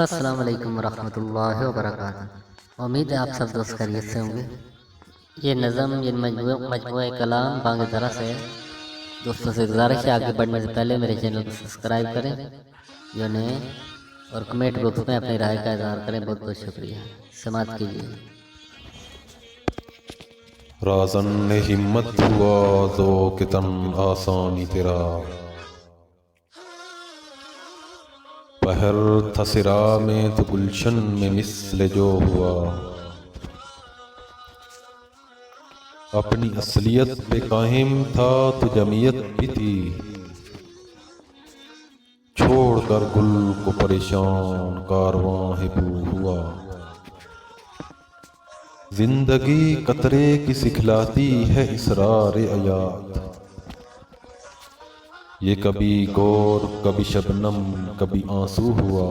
السلام علیکم ورحمۃ اللہ وبرکاتہ۔ امید ہے آپ سب دوست خیریت سے ہوں گے۔ یہ نظم یہ مجموعہ کلام بانگ ذرا سے ہے۔ دوستوں سے گزارش ہے آگے بڑھنے سے پہلے میرے چینل کو سبسکرائب کریں جو نئے، اور کمنٹ باکس میں اپنی رائے کا اظہار کریں۔ بہت بہت شکریہ، سماعت کیجیے۔ رازن ہمت ہوا ذوق تن آسانی تیرا، پہر تھا سرا میں تو گلشن میں مثل جو ہوا، اپنی اصلیت پہ قائم تھا تو جمعیت بھی تھی، چھوڑ کر گل کو پریشان کارواں ہے بو ہوا، زندگی قطرے کی سکھلاتی ہے اسرار حیات، یہ کبھی گور کبھی شبنم کبھی آنسو ہوا،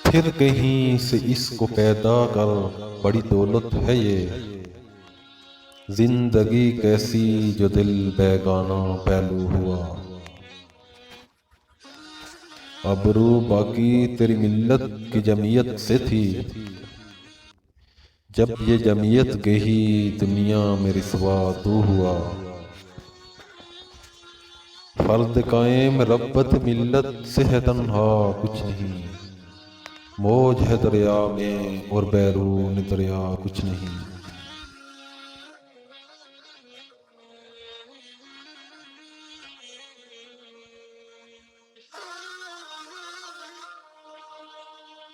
پھر کہیں سے اس کو پیدا کر بڑی دولت ہے یہ، زندگی کیسی جو دل بیگانہ پہلو ہوا، ابرو باقی تیری ملت کی جمعیت سے تھی، جب یہ جمعیت گئی دنیا میں رسوا تو ہوا، فرد قائم ربت ملت سے ہے تنہا کچھ نہیں، موج ہے دریا میں اور بیرون دریا کچھ نہیں۔